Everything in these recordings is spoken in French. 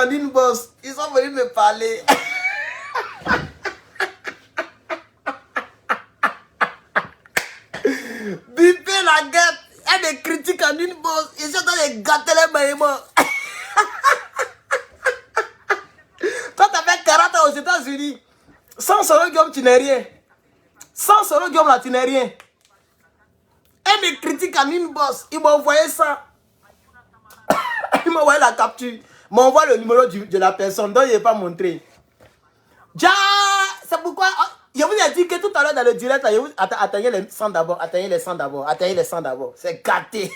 en inbox. Ils sont venus me parler. Bipé la guette. Elle me critique en inbox. Ils sont en train de gâter les maïmons. Toi, t'as fait 40 ans aux États-Unis. Sans Soro Guillaume, tu n'es rien. Sans Soro Guillaume, là, tu n'es rien. Elle me critique en inbox. Il m'a envoyé ça. Il m'a envoyé la capture. Il m'a envoyé le numéro de la personne dont il n'est pas montré. Ja, c'est pourquoi je vous ai dit que tout à l'heure dans le direct, là, atteignez les 100 d'abord. Atteignez les 100 d'abord. Atteignez les 100 d'abord. C'est gâté.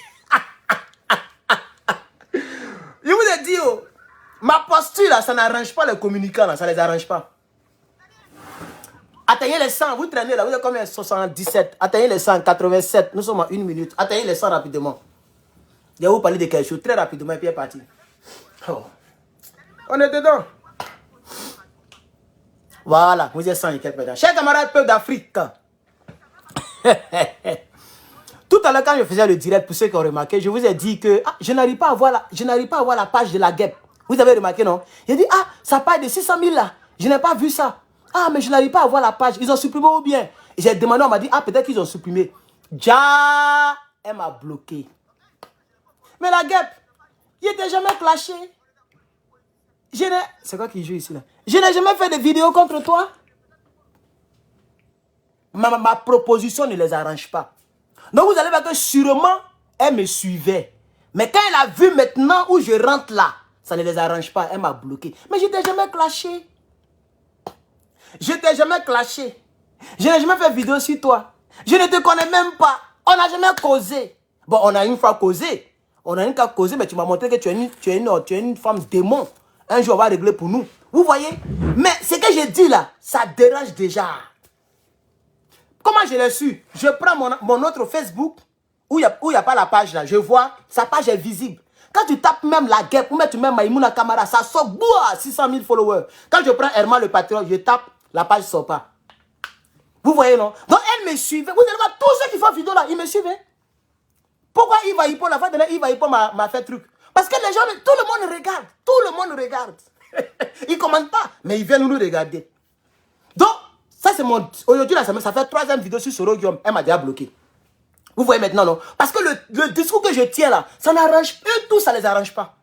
Je vous ai dit, oh, ma posture, là, ça n'arrange pas les communicants. Là, ça ne les arrange pas. Atteignez les 100, vous traînez là, vous êtes combien? 77. Atteignez les 100, 87. Nous sommes à 1 minute. Atteignez les 100 rapidement. Je vais vous parler de quelque chose très rapidement et puis est parti. Oh. On est dedans. Voilà, vous êtes 100 et quelques personnes. Chers camarades peuple d'Afrique. Tout à l'heure, quand je faisais le direct, pour ceux qui ont remarqué, je vous ai dit que je n'arrive pas à voir la page de la guêpe. Vous avez remarqué, non? J'ai dit, ça parle de 600 000 là. Je n'ai pas vu ça. Mais je n'arrive pas à voir la page. Ils ont supprimé ou bien? J'ai demandé, on m'a dit, peut-être qu'ils ont supprimé. Ja, elle m'a bloqué. Mais la guêpe, il n'était jamais clashé. C'est quoi qui joue ici là? Je n'ai jamais fait de vidéo contre toi. Ma proposition ne les arrange pas. Donc vous allez voir que sûrement, elle me suivait. Mais quand elle a vu maintenant où je rentre là, ça ne les arrange pas. Elle m'a bloqué. Mais je n'étais jamais clashé. Je t'ai jamais clashé. Je n'ai jamais fait de vidéo sur toi. Je ne te connais même pas. On n'a jamais causé. Bon, on a une fois causé. On a une fois causé, mais tu m'as montré que tu es une femme démon. Un jour, on va régler pour nous. Vous voyez? Mais ce que j'ai dit là, ça dérange déjà. Comment je l'ai su? Je prends mon autre Facebook, où il n'y a pas la page là. Je vois, sa page est visible. Quand tu tapes même la guêpe, ou même tu mets Maïmouna Kamara, ça sort, boua, 600 000 followers. Quand je prends Herman le patriote, je tape, la page ne sort pas. Vous voyez, non? Donc, elle me suivait. Vous allez voir, tous ceux qui font vidéo là, ils me suivent. Pourquoi Yves Hippo, la fois dernière, Yves Hippo m'a fait truc? Parce que les gens, tout le monde regarde. Tout le monde regarde. Ils ne commentent pas, mais ils viennent nous regarder. Donc, ça c'est mon... Aujourd'hui, là, ça fait 3e vidéo sur Soro Guillaume. Elle m'a déjà bloqué. Vous voyez maintenant, non? Parce que le discours que je tiens là, ça n'arrange pas. Eux tous, ça ne les arrange pas.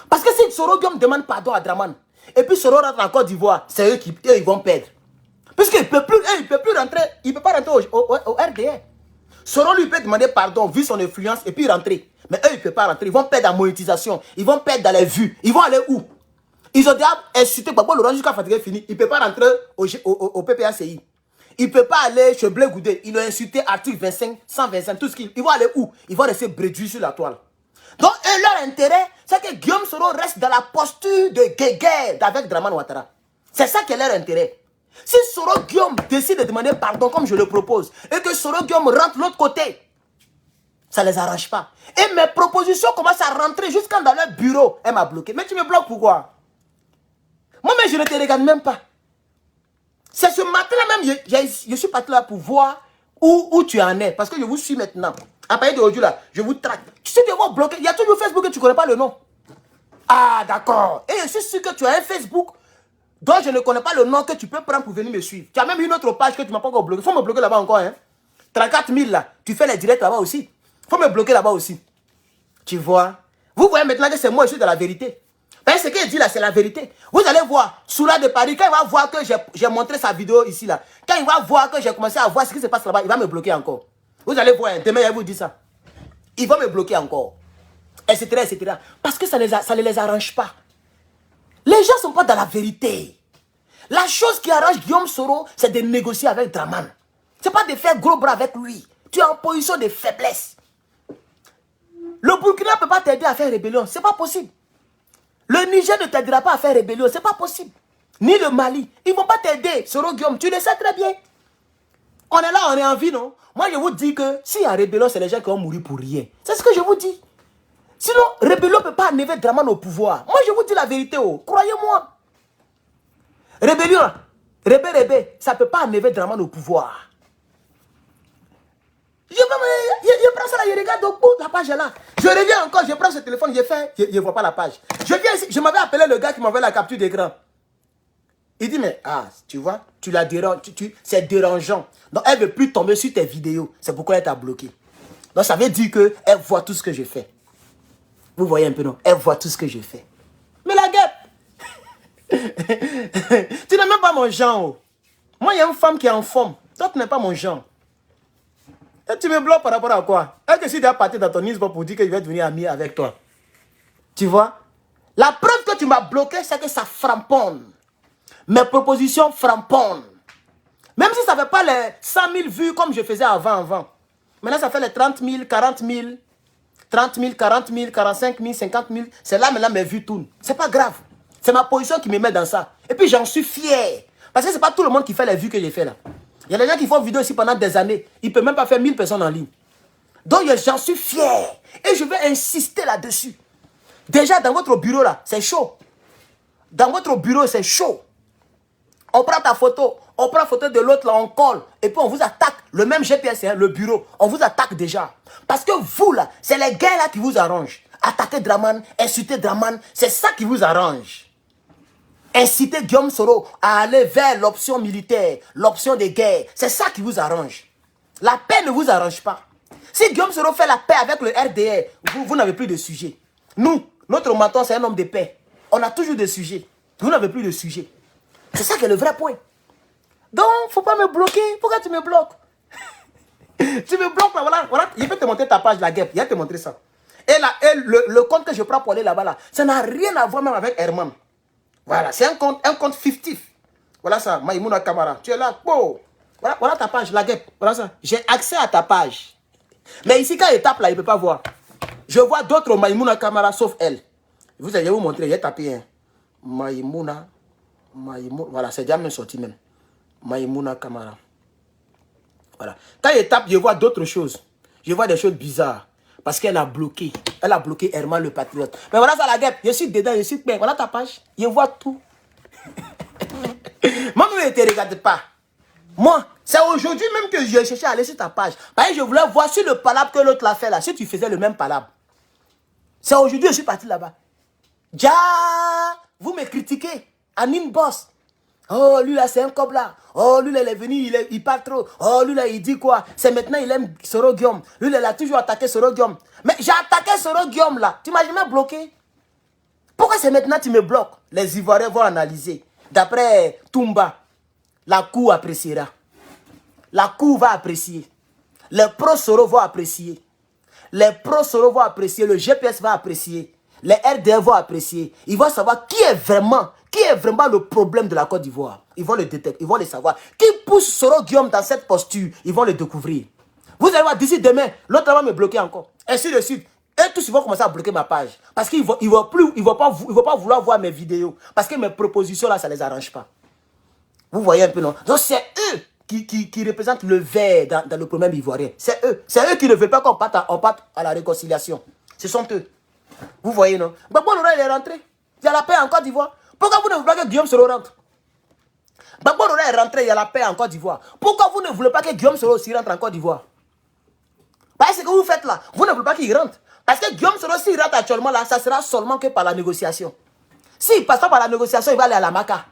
Parce que si Soro Guillaume demande pardon à Draman, et puis Soro rentre en Côte d'Ivoire, c'est eux ils vont perdre. Puisqu'il ne peut plus rentrer, il ne peut pas rentrer au RDR. Soro lui peut demander pardon vu son influence et puis rentrer. Mais eux, ils ne peuvent pas rentrer. Ils vont perdre en monétisation. Ils vont perdre dans les vues. Ils vont aller où? Ils ont déjà insulté Gbagbo Laurent jusqu'à fatiguer fini. Il ne peut pas rentrer au PPACI. Il ne peut pas aller chez Blé Goudé. Il a insulté article 25, 125, tout ce qu'ils... Ils vont aller où? Ils vont rester bréduits sur la toile. Donc, eux, leur intérêt, c'est que Guillaume Soro reste dans la posture de guéguerre avec Draman Ouattara. C'est ça qui est leur intérêt. Si Soro Guillaume décide de demander pardon comme je le propose, et que Soro Guillaume rentre de l'autre côté, ça ne les arrange pas. Et mes propositions commencent à rentrer jusqu'à dans leur bureau. Elle m'a bloqué. Mais tu me bloques pourquoi? Moi-même, je ne te regarde même pas. C'est ce matin-là même, je suis parti là pour voir où tu en es. Parce que je vous suis maintenant. À partir d'aujourd'hui, là, je vous traque. Tu sais, tu vas bloquer. Il y a toujours Facebook que tu ne connais pas le nom. Ah, d'accord. Et je suis sûr que tu as un Facebook dont je ne connais pas le nom que tu peux prendre pour venir me suivre. Tu as même une autre page que tu ne m'as pas encore bloqué. Il faut me bloquer là-bas encore. Hein. 34 000 là. Tu fais les directs là-bas aussi. Il faut me bloquer là-bas aussi. Tu vois. Vous voyez maintenant que c'est moi, je suis de la vérité. Ben, ce qu'il dit là, c'est la vérité. Vous allez voir, Soula de Paris, quand il va voir que j'ai montré sa vidéo ici là, quand il va voir que j'ai commencé à voir ce qui se passe là-bas, il va me bloquer encore. Vous allez voir, demain, il vous dit ça. Il va me bloquer encore. Etc. etc. Parce que ça ne les arrange pas. Les gens ne sont pas dans la vérité. La chose qui arrange Guillaume Soro, c'est de négocier avec Draman. Ce n'est pas de faire gros bras avec lui. Tu es en position de faiblesse. Le Burkina ne peut pas t'aider à faire rébellion. Ce n'est pas possible. Le Niger ne t'aidera pas à faire rébellion. Ce n'est pas possible. Ni le Mali. Ils ne vont pas t'aider, Soro Guillaume. Tu le sais très bien. On est là, on est en vie, non? Moi, je vous dis que s'il y a rébellion, c'est les gens qui vont mourir pour rien. C'est ce que je vous dis. Sinon, rébellion ne peut pas enlever Draman au pouvoir. Moi, je vous dis la vérité. Oh. Croyez-moi. Rébellion, ça ne peut pas enlever Draman au pouvoir. Je prends ça, là, je regarde au bout, la page est là. Je reviens encore, je prends ce téléphone, je ne vois pas la page. Je viens ici, je m'avais appelé le gars qui m'envoie la capture d'écran. Il dit, mais, tu vois, tu la déranges, c'est dérangeant. Donc, elle ne veut plus tomber sur tes vidéos. C'est pourquoi elle t'a bloqué. Donc, ça veut dire qu'elle voit tout ce que je fais. Vous voyez un peu, non? Elle voit tout ce que je fais. Mais la guêpe, tu n'es même pas mon genre. Moi, il y a une femme qui est en forme. Toi, tu n'es pas mon genre. Et tu me bloques par rapport à quoi? Est-ce que si tu as parti dans ton Inbox pour dire que je vais devenir ami avec toi? Tu vois? La preuve que tu m'as bloqué, c'est que ça framponne. Mes propositions framponnent. Même si ça ne fait pas les 100 000 vues comme je faisais avant. Maintenant, ça fait les 30 000, 40 000, 30 000, 40 000, 45 000, 50 000. C'est là maintenant mes vues tournent. C'est pas grave. C'est ma position qui me met dans ça. Et puis j'en suis fier. Parce que c'est pas tout le monde qui fait les vues que j'ai fait là. Il y a des gens qui font vidéo ici pendant des années. Ils ne peuvent même pas faire 1000 personnes en ligne. Donc j'en suis fier. Et je vais insister là-dessus. Déjà dans votre bureau là, c'est chaud. Dans votre bureau, c'est chaud. On prend ta photo, on prend la photo de l'autre là, on colle. Et puis on vous attaque. Le même GPS, hein, le bureau. On vous attaque déjà. Parce que vous là, c'est les gars là qui vous arrangent. Attaquer Draman, insulter Draman, c'est ça qui vous arrange. Inciter Guillaume Soro à aller vers l'option militaire, l'option de guerre. C'est ça qui vous arrange. La paix ne vous arrange pas. Si Guillaume Soro fait la paix avec le RDR, vous n'avez plus de sujet. Nous, notre menton, c'est un homme de paix. On a toujours des sujets. Vous n'avez plus de sujet. C'est ça qui est le vrai point. Donc, il ne faut pas me bloquer. Pourquoi tu me bloques? Tu me bloques là, voilà. Je peux te montrer ta page, la guêpe. Il va te montrer ça. Et, là, le compte que je prends pour aller là-bas, là, ça n'a rien à voir même avec Herman. Voilà, c'est un compte fictif. Voilà ça, Maïmouna Kamara. Tu es là, oh. Voilà ta page, la guêpe. Voilà ça. J'ai accès à ta page. Mais ici, quand il tape là, il ne peut pas voir. Je vois d'autres Maïmouna Kamara, sauf elle. Je vais vous montrer, j'ai tapé un. Maïmouna. Voilà, c'est déjà même sorti même. Maïmouna Kamara. Voilà. Quand il tape, je vois d'autres choses. Je vois des choses bizarres. Parce qu'elle a bloqué. Elle a bloqué Herman le patriote. Mais voilà ça la guêpe. Je suis dedans, je suis bien. Voilà ta page. Je vois tout. Moi, je ne te regarde pas. Moi, c'est aujourd'hui même que je cherchais à aller sur ta page. Parce que je voulais voir sur le palabre que l'autre l'a fait là. Si tu faisais le même palabre. C'est aujourd'hui que je suis parti là-bas. Ja, vous me critiquez. Anime Boss. Oh, lui là, c'est un cob là. Oh, lui là, il est venu, il parle trop. Oh, lui là, il dit quoi? C'est maintenant, il aime Soro Guillaume. Lui là, il a toujours attaqué Soro Guillaume. Mais j'ai attaqué Soro Guillaume là. Tu m'as jamais bloqué? Pourquoi c'est maintenant que tu me bloques? Les Ivoiriens vont analyser. D'après Toumba, la cour appréciera. La cour va apprécier. Les pro-Soro vont apprécier. Les pro-Soro vont apprécier. Le GPS va apprécier. Les RDR vont apprécier. Ils vont savoir qui est vraiment le problème de la Côte d'Ivoire. Ils vont le détecter, ils vont le savoir. Qui pousse Soro Guillaume dans cette posture, ils vont le découvrir. Vous allez voir, d'ici demain, l'autre va me bloquer encore. Ainsi de suite. Et tous, ils vont commencer à bloquer ma page. Parce qu'ils ne vont pas vouloir voir mes vidéos. Parce que mes propositions, là, ça ne les arrange pas. Vous voyez un peu, non? Donc, c'est eux qui représentent le vert dans le problème ivoirien. C'est eux. C'est eux qui ne veulent pas qu'on parte à la réconciliation. Ce sont eux. Vous voyez, non? Gbagbo Lora, il est rentré. Il y a la paix en Côte d'Ivoire. Pourquoi vous ne voulez pas que Guillaume Soro rentre? Gbagbo Lora est rentré, il y a la paix en Côte d'Ivoire. Pourquoi vous ne voulez pas que Guillaume Soro aussi rentre en Côte d'Ivoire? Parce que ce que vous faites là, vous ne voulez pas qu'il rentre. Parce que Guillaume Soro, s'il rentre actuellement là, ça sera seulement que par la négociation. S'il passe pas par la négociation, il va aller à la Maca.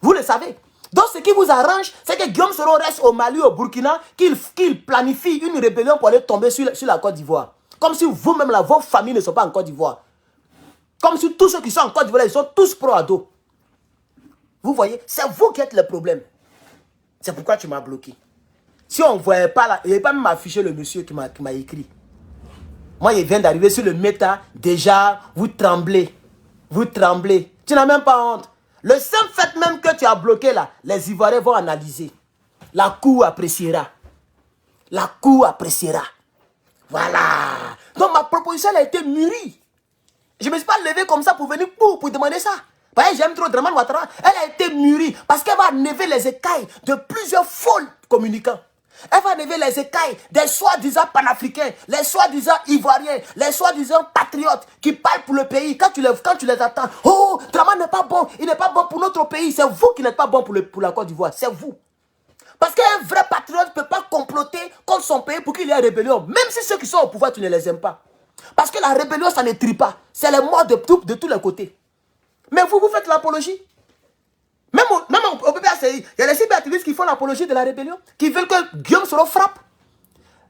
Vous le savez. Donc ce qui vous arrange, c'est que Guillaume Soro reste au Mali, au Burkina, qu'il planifie une rébellion pour aller tomber sur la Côte d'Ivoire. Comme si vous-même là, vos familles ne sont pas en Côte d'Ivoire. Comme si tous ceux qui sont en Côte d'Ivoire, ils sont tous pro-ado. Vous voyez, c'est vous qui êtes le problème. C'est pourquoi tu m'as bloqué. Si on ne voyait pas là, il n'avait pas même affiché le monsieur qui m'a écrit. Moi, il vient d'arriver sur le méta. Déjà, vous tremblez. Vous tremblez. Tu n'as même pas honte. Le simple fait même que tu as bloqué là, les Ivoiriens vont analyser. La cour appréciera. La cour appréciera. Voilà. Donc ma proposition elle a été mûrie. Je ne me suis pas levé comme ça pour venir pour demander ça. Parce que j'aime trop Draman Ouattara. Elle a été mûrie parce qu'elle va enlever les écailles de plusieurs faux communicants. Elle va enlever les écailles des soi-disant panafricains, les soi-disant ivoiriens, les soi-disant patriotes qui parlent pour le pays. Quand tu les attends, oh, Draman n'est pas bon, il n'est pas bon pour notre pays. C'est vous qui n'êtes pas bon pour la Côte d'Ivoire, c'est vous. Parce qu'un vrai patriote ne peut pas comploter contre sont payés pour qu'il y ait rébellion. Même si ceux qui sont au pouvoir, tu ne les aimes pas. Parce que la rébellion, ça ne trie pas. C'est les morts de tous les côtés. Mais vous faites l'apologie. Même au PPACI, il y a les cyberactivistes qui font l'apologie de la rébellion, qui veulent que Guillaume Soro frappe.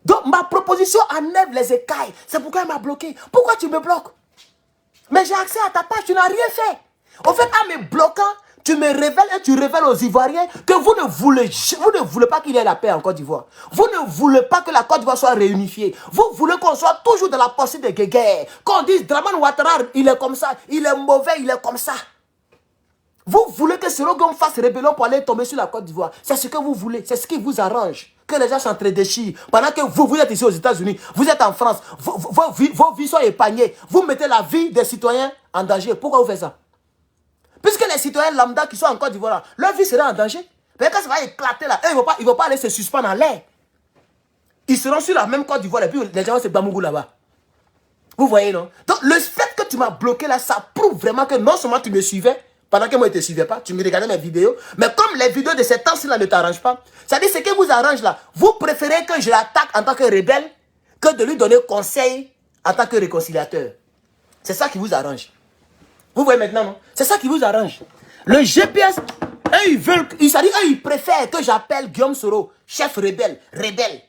Donc ma proposition enlève les écailles. C'est pourquoi elle m'a bloqué. Pourquoi tu me bloques? Mais j'ai accès à ta page, tu n'as rien fait. En fait, en me bloquant, tu me révèles et tu révèles aux Ivoiriens que vous ne voulez pas qu'il y ait la paix en Côte d'Ivoire. Vous ne voulez pas que la Côte d'Ivoire soit réunifiée. Vous voulez qu'on soit toujours dans la pensée de guerre. Qu'on dise Dramane Ouattara, il est comme ça, il est mauvais, il est comme ça. Vous voulez que Soro Guillaume fasse rébellion pour aller tomber sur la Côte d'Ivoire. C'est ce que vous voulez, c'est ce qui vous arrange. Que les gens s'entre-déchirent. Pendant que vous êtes ici aux États-Unis, vous êtes en France, vos vies sont épargnées. Vous mettez la vie des citoyens en danger. Pourquoi vous faites ça? Puisque les citoyens lambda qui sont en Côte d'Ivoire, leur vie sera en danger. Mais quand ça va éclater là, eux, ils ne vont pas aller se suspendre en l'air. Ils seront sur la même Côte d'Ivoire et puis les gens vont se bamougou là-bas. Vous voyez, non? Donc, le fait que tu m'as bloqué là, ça prouve vraiment que non seulement tu me suivais, pendant que moi, je ne te suivais pas, tu me regardais mes vidéos, mais comme les vidéos de ces temps-ci là ne t'arrangent pas, ça dit ce qui vous arrange là, vous préférez que je l'attaque en tant que rebelle que de lui donner conseil en tant que réconciliateur. C'est ça qui vous arrange. Vous voyez maintenant, non? C'est ça qui vous arrange. Le GPS, eux, ils préfèrent que j'appelle Guillaume Soro, chef rebelle,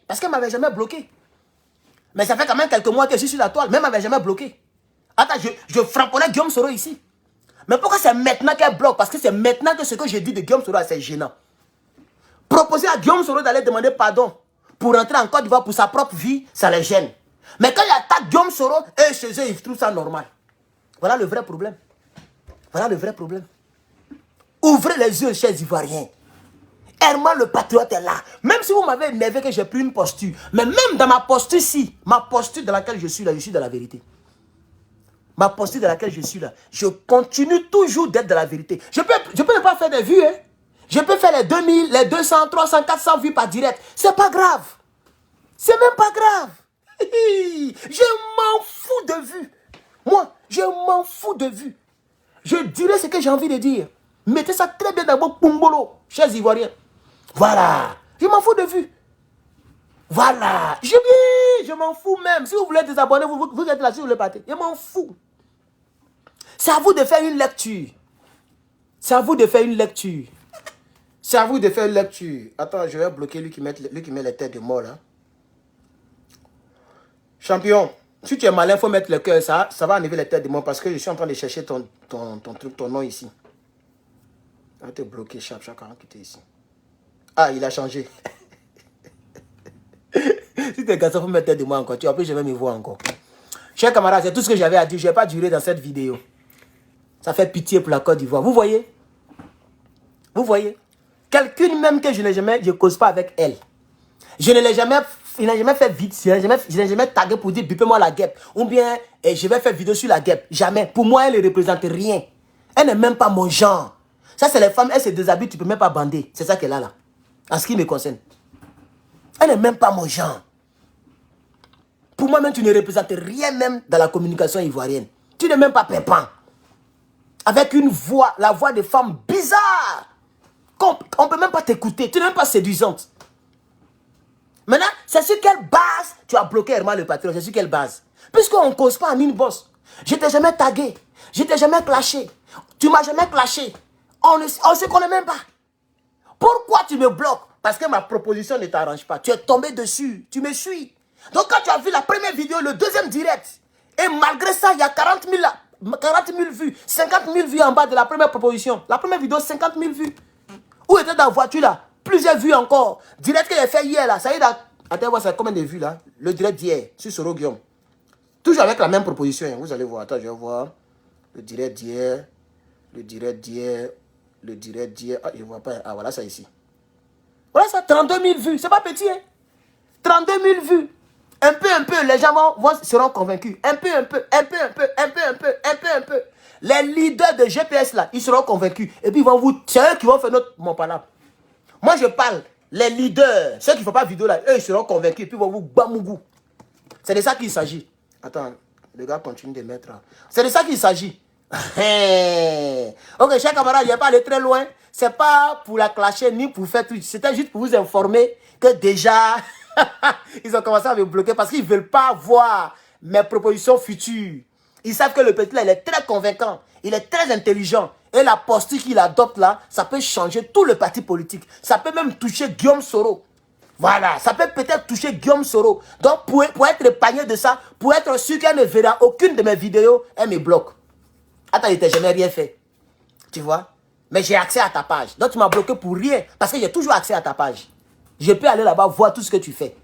parce qu'il ne m'avait jamais bloqué. Mais ça fait quand même quelques mois que je suis sur la toile, mais il ne m'avait jamais bloqué. Attends, je frapponnais Guillaume Soro ici. Mais pourquoi c'est maintenant qu'elle bloque? Parce que c'est maintenant que ce que j'ai dit de Guillaume Soro, c'est gênant. Proposer à Guillaume Soro d'aller demander pardon pour rentrer en Côte d'Ivoire pour sa propre vie, ça les gêne. Mais quand il attaque Guillaume Soro, eux, chez eux, ils trouvent ça normal. Voilà le vrai problème. Voilà le vrai problème. Ouvrez les yeux, chers Ivoiriens. Herman le patriote est là. Même si vous m'avez énervé que j'ai pris une posture, mais même dans ma posture-ci, ma posture dans laquelle je suis là, je suis dans la vérité. Ma posture dans laquelle je suis là, je continue toujours d'être dans la vérité. Je peux ne pas faire des vues, hein. Je peux faire les 2000, les 200, 300, 400 vues par direct. C'est pas grave. C'est même pas grave. Je m'en fous de vues. Moi, je m'en fous de vues. Je dirai ce que j'ai envie de dire. Mettez ça très bien dans vos pumbolo, chers Ivoiriens. Voilà. Je m'en fous de vues. Voilà. Je m'en fous même. Si vous voulez désabonner, vous êtes là, si vous voulez partir. Je m'en fous. C'est à vous de faire une lecture. C'est à vous de faire une lecture. C'est à vous de faire une lecture. Attends, je vais bloquer lui qui met les têtes de mort là. Champion, si tu es malin, il faut mettre le cœur. Ça va enlever les têtes de mort parce que je suis en train de chercher ton truc, ton nom ici. On va te bloquer, chaque qui était ici. Ah, il a changé. Si tu es garçon, il faut mettre tête de moi encore. En plus, je vais me voir encore. Chers camarades, c'est tout ce que j'avais à dire. Je n'ai pas duré dans cette vidéo. Ça fait pitié pour la Côte d'Ivoire. Vous voyez? Vous voyez? Quelqu'un même que je ne cause pas avec elle. Je ne l'ai jamais fait vite. Je n'ai jamais tagué pour dire bipez-moi la guêpe. Ou bien je vais faire vidéo sur la guêpe. Jamais. Pour moi, elle ne représente rien. Elle n'est même pas mon genre. Ça, c'est les femmes, elles se déshabillent, tu ne peux même pas bander. C'est ça qu'elle a là. En ce qui me concerne. Elle n'est même pas mon genre. Pour moi, même, tu ne représentes rien même dans la communication ivoirienne. Tu n'es même pas pépin. Avec une voix, la voix de femme bizarre. On ne peut même pas t'écouter. Tu n'es même pas séduisante. Maintenant, c'est sur quelle base tu as bloqué Herman le patron? C'est sur quelle base? Puisqu'on ne cause pas en inbox. Je ne t'ai jamais tagué. Je ne t'ai jamais clashé. Tu ne m'as jamais clashé. On ne se connaît même pas. Pourquoi tu me bloques? Parce que ma proposition ne t'arrange pas. Tu es tombé dessus. Tu me suis. Donc quand tu as vu la première vidéo, le deuxième direct, et malgré ça, il y a 40 000 vues, 50 000 vues en bas de la première proposition. La première vidéo, 50 000 vues. Où était dans la voiture là? Plusieurs vues encore. Direct que j'ai fait hier là, ça y est là. Attends, voir ça combien de vues là? Le direct d'hier, sur Soro Guillaume. Toujours avec la même proposition, hein. Vous allez voir. Attends, je vais voir. Le direct d'hier. Le direct d'hier. Le direct d'hier. Ah, je ne vois pas. Ah, voilà ça ici. Voilà ça, 32 000 vues. C'est pas petit, hein? 32 000 vues. Un peu, les gens seront convaincus. Un peu. Les leaders de GPS là, ils seront convaincus. Et puis ils vont vous. C'est eux qui vont faire mon palabre. Moi je parle, les leaders, ceux qui ne font pas vidéo là, eux ils seront convaincus. Et puis ils vont vous bamougou. C'est de ça qu'il s'agit. Attends, le gars continue de mettre là. C'est de ça qu'il s'agit. Ok, chers camarades, il n'est pas allé très loin. C'est pas pour la clasher ni pour faire tout. C'était juste pour vous informer que déjà. Ils ont commencé à me bloquer parce qu'ils ne veulent pas voir mes propositions futures. Ils savent que le petit là, il est très convaincant. Il est très intelligent. Et la posture qu'il adopte là, ça peut changer tout le parti politique. Ça peut même toucher Guillaume Soro. Voilà, ça peut peut-être toucher Guillaume Soro. Donc, pour être épargné de ça, pour être sûr qu'elle ne verra aucune de mes vidéos, elle me bloque. Attends, il t'a jamais rien fait. Tu vois? Mais j'ai accès à ta page. Donc, tu m'as bloqué pour rien. Parce que j'ai toujours accès à ta page. Je peux aller là-bas voir tout ce que tu fais.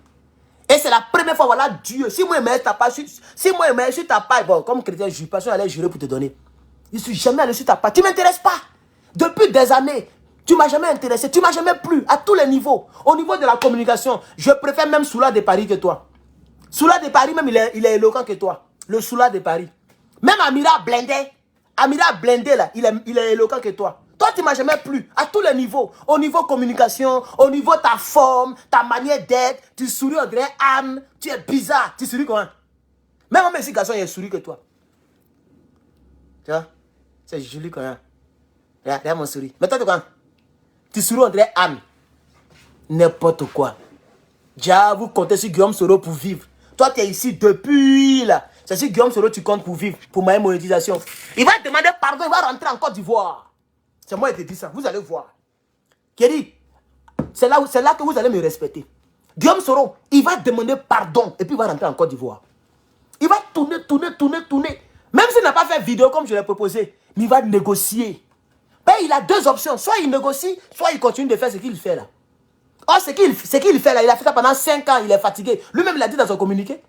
Et c'est la première fois, voilà, Dieu. Si moi, je mets ta page, si moi, je mets sur ta page, bon, comme chrétien, je ne suis pas sûr d'aller jurer pour te donner. Je ne suis jamais allé sur ta page. Tu ne m'intéresses pas. Depuis des années, tu ne m'as jamais intéressé. Tu ne m'as jamais plu à tous les niveaux. Au niveau de la communication, je préfère même Soula de Paris que toi. Soula de Paris, même, il est éloquent que toi. Le Soula de Paris. Même Amira Blindé, là, il est éloquent que toi. Toi, tu ne m'as jamais plu à tous les niveaux. Au niveau communication, au niveau ta forme, ta manière d'être. Tu souris, on dirait âme. Tu es bizarre. Tu souris comment? Même si garçon, il est souri que toi. Tu vois? C'est joli quand même. Regarde mon souris. Mais toi, tu vois? Tu souris, on dirait âme. N'importe quoi. Déjà, vous comptez sur Guillaume Soro pour vivre. Toi, tu es ici depuis là. C'est sur Guillaume Soro tu comptes pour vivre, pour ma monétisation. Il va te demander pardon, il va rentrer en Côte d'Ivoire. C'est moi qui te dis ça, vous allez voir. Kéri, c'est là que vous allez me respecter. Guillaume Soro, il va demander pardon et puis il va rentrer en Côte d'Ivoire. Il va tourner. Même s'il n'a pas fait vidéo comme je l'ai proposé, mais il va négocier. Ben, il a deux options. Soit il négocie, soit il continue de faire ce qu'il fait là. Oh, ce qu'il fait là, il a fait ça pendant 5 ans, il est fatigué. Lui-même, il a dit dans son communiqué.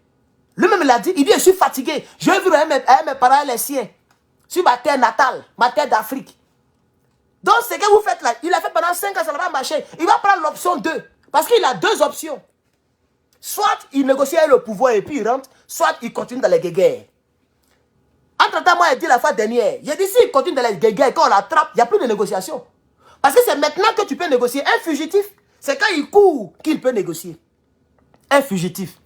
Lui-même, il a dit, il dit, je suis fatigué. Je vais vivre avec mes parents et les siens. Sur ma terre natale, ma terre d'Afrique. Donc, ce que vous faites là, il a fait pendant 5 ans, ça ne va pas marcher. Il va prendre l'option 2. Parce qu'il a deux options. Soit il négocie avec le pouvoir et puis il rentre, soit il continue dans les guéguerres. Entre-temps, moi, j'ai dit la fois dernière, j'ai dit, s'il continue dans les guéguerres et qu'on l'attrape, il n'y a plus de négociation. Parce que c'est maintenant que tu peux négocier. Un fugitif, c'est quand il court qu'il peut négocier. Un fugitif,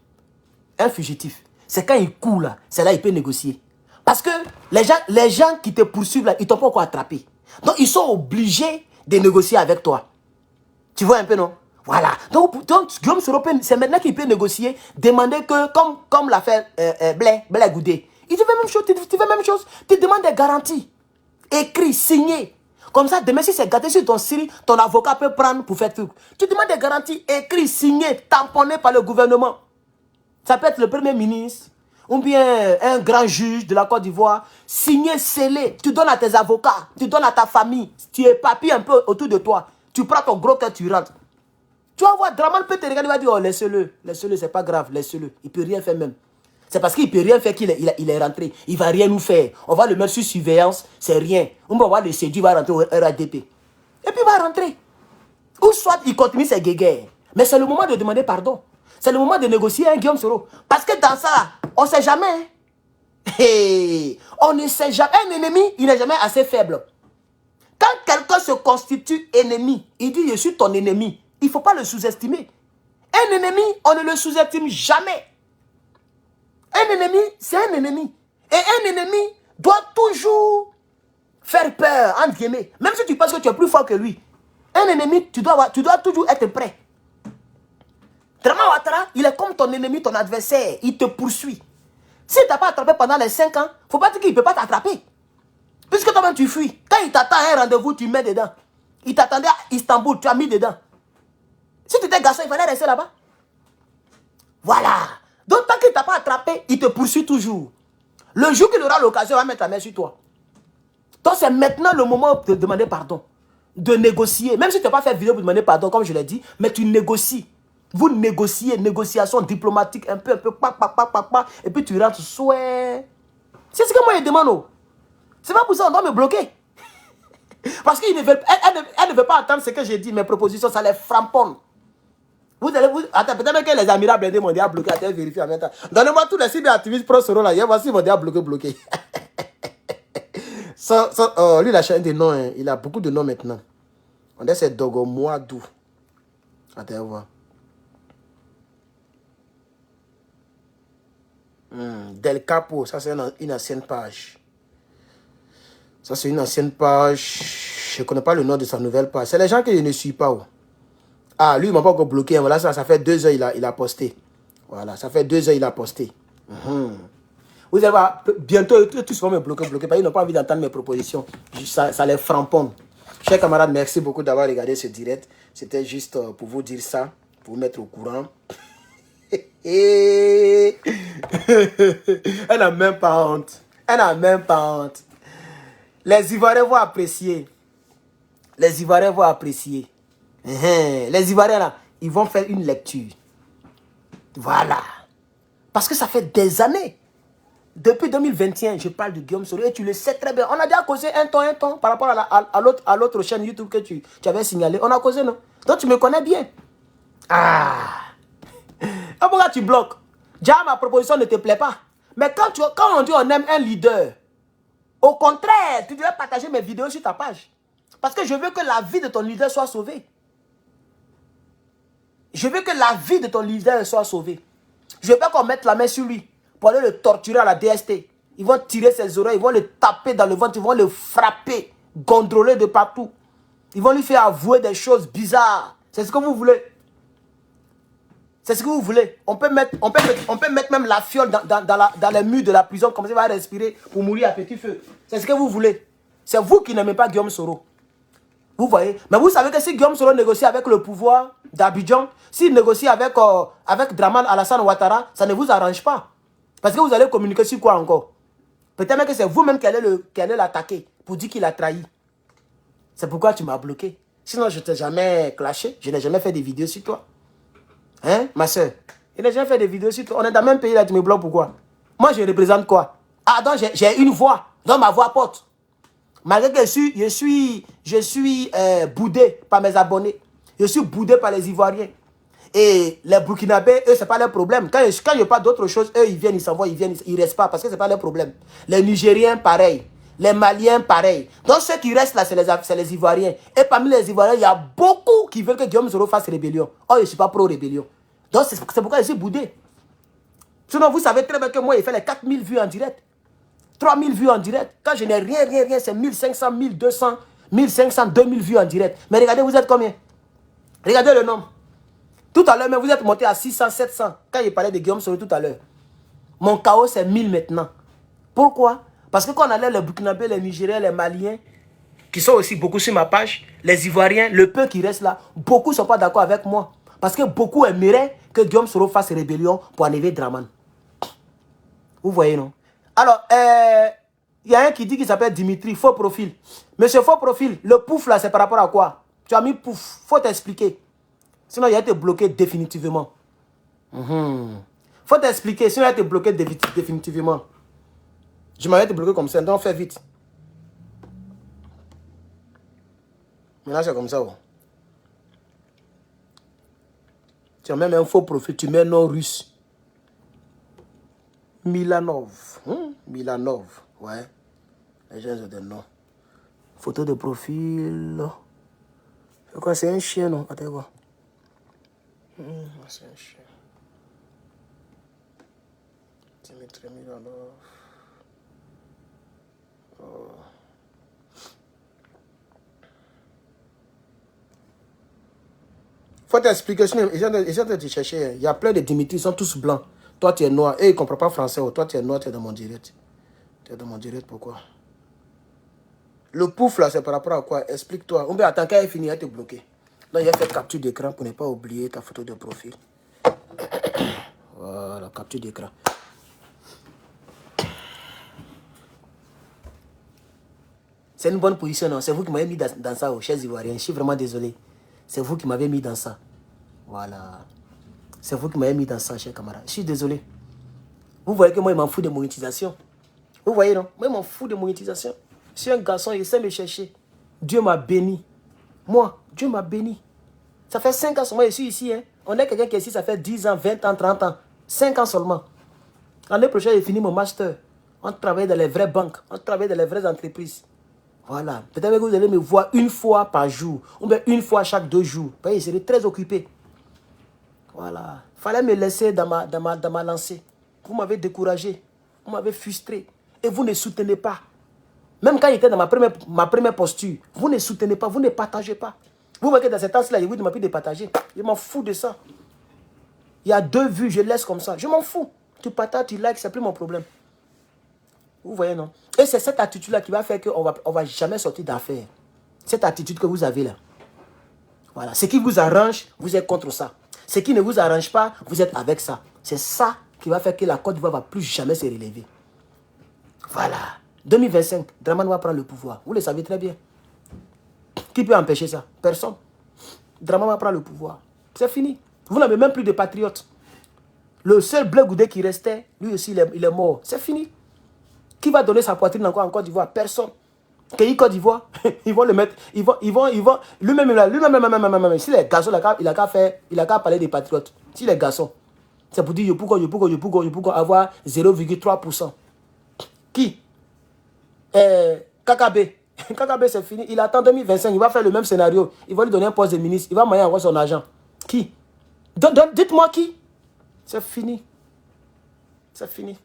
c'est quand il court là, c'est là qu'il peut négocier. Parce que les gens qui te poursuivent là, ils t'ont pas encore attrapé. Donc ils sont obligés de négocier avec toi. Tu vois un peu, non? Voilà. Donc Guillaume Soro, c'est maintenant qu'il peut négocier, demander que, comme l'a fait Blé Goudé, il te fait même chose, tu demandes des garanties. Écrit, signé. Comme ça, demain, si c'est gâté sur ton Siri, ton avocat peut prendre pour faire truc. Tu demandes des garanties, écrit, signé, tamponné par le gouvernement. Ça peut être le premier ministre, ou bien un grand juge de la Côte d'Ivoire, signé, scellé. Tu donnes à tes avocats, tu donnes à ta famille, tu éparpilles un peu autour de toi. Tu prends ton gros cœur, tu rentres. Tu vas voir, Draman peut te regarder, il va dire, oh, laisse-le, c'est pas grave, laisse-le. Il peut rien faire même. C'est parce qu'il ne peut rien faire qu'il est rentré. Il ne va rien nous faire. On va le mettre sur surveillance, c'est rien. On va le séduire, il va rentrer au RADP. Et puis il va rentrer. Ou soit il continue ses guéguerres. Mais c'est le moment de demander pardon. C'est le moment de négocier, hein, Guillaume Soro. Parce que dans ça, on ne sait jamais. Hein. Hey, on ne sait jamais. Un ennemi, il n'est jamais assez faible. Quand quelqu'un se constitue ennemi, il dit, je suis ton ennemi. Il ne faut pas le sous-estimer. Un ennemi, on ne le sous-estime jamais. Un ennemi, c'est un ennemi. Et un ennemi doit toujours faire peur, entre guillemets. Même si tu penses que tu es plus fort que lui. Un ennemi, tu dois toujours être prêt. Draman Ouattara, il est comme ton ennemi, ton adversaire. Il te poursuit. S'il ne t'a pas attrapé pendant les 5 ans, il ne faut pas dire qu'il ne peut pas t'attraper. Puisque toi-même tu fuis. Quand il t'attend à un rendez-vous, tu mets dedans. Il t'attendait à Istanbul, tu as mis dedans. Si tu étais garçon, il fallait rester là-bas. Voilà. Donc, tant qu'il ne t'a pas attrapé, il te poursuit toujours. Le jour qu'il aura l'occasion, il va mettre la main sur toi. Donc, c'est maintenant le moment de demander pardon. De négocier. Même si tu n'as pas fait vidéo pour demander pardon, comme je l'ai dit, mais tu négocies. Vous négociez, négociation diplomatique, un peu, et puis tu rentres, souhait. C'est ce que moi, je demande. C'est pas pour ça qu'on doit me bloquer. Parce qu'elle ne veut pas entendre ce que j'ai dit, mes propositions, ça les framponne. Attends, peut-être que les Amirats blindés m'ont déjà bloqué. Attends, vérifier en même temps. Donnez-moi tous les cyber-activistes pro-Soro là. Voici, ils m'ont déjà bloqué. Lui, il a changé de nom. Hein. Il a beaucoup de noms maintenant. On dit c'est Dogo Moadou. Attends, voir. Del Capo, ça c'est une ancienne page. Ça c'est une ancienne page. Je ne connais pas le nom de sa nouvelle page. C'est les gens que je ne suis pas. Oh. Ah, lui, il m'a pas encore bloqué. Voilà, ça fait 2 heures, il a posté. Voilà, ça fait 2 heures, il a posté. Vous allez voir, bientôt, tous vont me bloquer, parce qu'ils n'ont pas envie d'entendre mes propositions. Ça les framponne. Chers camarades, merci beaucoup d'avoir regardé ce direct. C'était juste pour vous dire ça, pour vous mettre au courant. Elle n'a même pas honte. Elle n'a même pas honte. Les Ivoiriens vont apprécier. Les Ivoiriens vont apprécier. Les Ivoiriens, là, ils vont faire une lecture. Voilà. Parce que ça fait des années. Depuis 2021, je parle de Guillaume Soro et tu le sais très bien. On a déjà causé un temps par rapport à l'autre chaîne YouTube que tu avais signalé. On a causé, non? Donc tu me connais bien. Ah. Pourquoi tu bloques? Déjà, ma proposition ne te plaît pas. Mais quand on dit on aime un leader, au contraire, tu devrais partager mes vidéos sur ta page. Parce que je veux que la vie de ton leader soit sauvée. Je veux que la vie de ton leader soit sauvée. Je veux pas qu'on mette la main sur lui pour aller le torturer à la DST. Ils vont tirer ses oreilles, ils vont le taper dans le ventre, ils vont le frapper, gondoler de partout. Ils vont lui faire avouer des choses bizarres. C'est ce que vous voulez. C'est ce que vous voulez. On peut mettre même la fiole dans les murs de la prison, comme ça il va respirer pour mourir à petit feu. C'est ce que vous voulez. C'est vous qui n'aimez pas Guillaume Soro. Vous voyez? Mais vous savez que si Guillaume Soro négocie avec le pouvoir d'Abidjan, s'il négocie avec Draman Alassane Ouattara, ça ne vous arrange pas. Parce que vous allez communiquer sur quoi encore? Peut-être même que c'est vous-même qui allez l'attaquer pour dire qu'il a trahi. C'est pourquoi tu m'as bloqué. Sinon, je ne t'ai jamais clashé. Je n'ai jamais fait des vidéos sur toi. Hein, ma soeur? Je n'ai jamais fait des vidéos sur toi. On est dans le même pays là, tu me bloques pourquoi? Moi, je représente quoi? Ah, donc j'ai une voix. Donc ma voix porte. Malgré que je suis boudé par mes abonnés. Je suis boudé par les Ivoiriens. Et les Burkinabés, eux, ce n'est pas leur problème. Quand il n'y a pas d'autre chose, eux, ils viennent, ils s'en vont, ils viennent, ils ne restent pas parce que ce n'est pas leur problème. Les Nigériens, pareil. Les Maliens, pareil. Donc ceux qui restent là, c'est les Ivoiriens. Et parmi les Ivoiriens, il y a beaucoup qui veulent que Guillaume Soro fasse rébellion. Oh, je ne suis pas pro-rébellion. Donc c'est pourquoi je suis boudé. Sinon, vous savez très bien que moi, il fait les 4000 vues en direct. 3000 vues en direct. Quand je n'ai rien, c'est 1500, 1200, 1500, 2000 vues en direct. Mais regardez, vous êtes combien? Regardez le nombre. Tout à l'heure, mais vous êtes monté à 600, 700. Quand il parlait de Guillaume Soro tout à l'heure. Mon chaos, c'est 1000 maintenant. Pourquoi? Parce que quand on allait les Burkinabés, les Nigériens, les Maliens, qui sont aussi beaucoup sur ma page, les Ivoiriens, le peu qui reste là, beaucoup ne sont pas d'accord avec moi. Parce que beaucoup aimeraient que Guillaume Soro fasse rébellion pour enlever Draman. Vous voyez, non? Alors, il y a un qui dit qu'il s'appelle Dimitri, faux profil. Monsieur faux profil, le pouf là, c'est par rapport à quoi? Tu as mis pouf, faut t'expliquer. Sinon, il a été bloqué définitivement. Faut t'expliquer, sinon il a été bloqué définitivement. Je m'avais été bloqué comme ça, donc fais vite. Maintenant, c'est comme ça. Oh. Tu as même un faux profil, tu mets un nom russe. Milanov. Milanov, ouais. Les gens ont des noms. Photo de profil. C'est quoi, c'est un chien, non? Attends, voir. C'est un chien. Dimitri Milanov. Oh. Faut t'expliquer, ils ont de te chercher. Il y a plein de Dimitri, ils sont tous blancs. Toi, tu es noir. Et ils ne comprennent pas français. Toi, tu es noir, tu es dans mon direct. Tu es dans mon direct, pourquoi? Le pouf, là, c'est par rapport à quoi? Explique-toi. On peut attendre quand il finit, il va te bloquer. Là, il a fait capture d'écran pour ne pas oublier ta photo de profil. Voilà, capture d'écran. C'est une bonne position, non? C'est vous qui m'avez mis dans ça, chers Ivoiriens. Je suis vraiment désolé. C'est vous qui m'avez mis dans ça. Voilà. C'est vous qui m'avez mis dans ça, chers camarades. Je suis désolé. Vous voyez que moi, il m'en fout de monétisation. Vous voyez, non? Moi, il m'en fout de monétisation. Je suis un garçon, il sait me chercher. Dieu m'a béni. Moi, Dieu m'a béni. Ça fait 5 ans seulement, je suis ici. Hein. On est quelqu'un qui est ici, ça fait 10 ans, 20 ans, 30 ans. 5 ans seulement. L'année prochaine, j'ai fini mon master. On travaille dans les vraies banques. On travaille dans les vraies entreprises. Voilà. Peut-être que vous allez me voir une fois par jour. Ou bien une fois chaque 2 jours. Je serai très occupé. Voilà. Il fallait me laisser dans ma lancée. Vous m'avez découragé. Vous m'avez frustré. Et vous ne soutenez pas. Même quand j'étais dans ma première posture, vous ne soutenez pas, vous ne partagez pas. Vous voyez que dans ces temps-là, il m'a plus de partager. Je m'en fous de ça. Il y a 2 vues, je laisse comme ça. Je m'en fous. Tu partages, tu likes, c'est plus mon problème. Vous voyez, non? Et c'est cette attitude-là qui va faire qu'on va jamais sortir d'affaires. Cette attitude que vous avez là. Voilà. Ce qui vous arrange, vous êtes contre ça. Ce qui ne vous arrange pas, vous êtes avec ça. C'est ça qui va faire que la Côte d'Ivoire ne va plus jamais se relever. Voilà. 2025, Dramane va prendre le pouvoir. Vous le savez très bien. Qui peut empêcher ça? Personne. Dramane va prendre le pouvoir. C'est fini. Vous n'avez même plus de patriotes. Le seul Blé Goudé qui restait, lui aussi, il est mort. C'est fini. Qui va donner sa poitrine encore en Côte d'Ivoire? Personne. Pays Côte d'Ivoire, ils vont le mettre, ils vont, lui-même, s'il est garçon, il a qu'à parler des patriotes. S'il est garçon, c'est pour dire, pourquoi avoir 0,3%. Qui? KKB. KKB, c'est fini. Il attend 2025, il va faire le même scénario. Il va lui donner un poste de ministre, il va manger encore son argent. Qui? Dites-moi qui? C'est fini. C'est fini.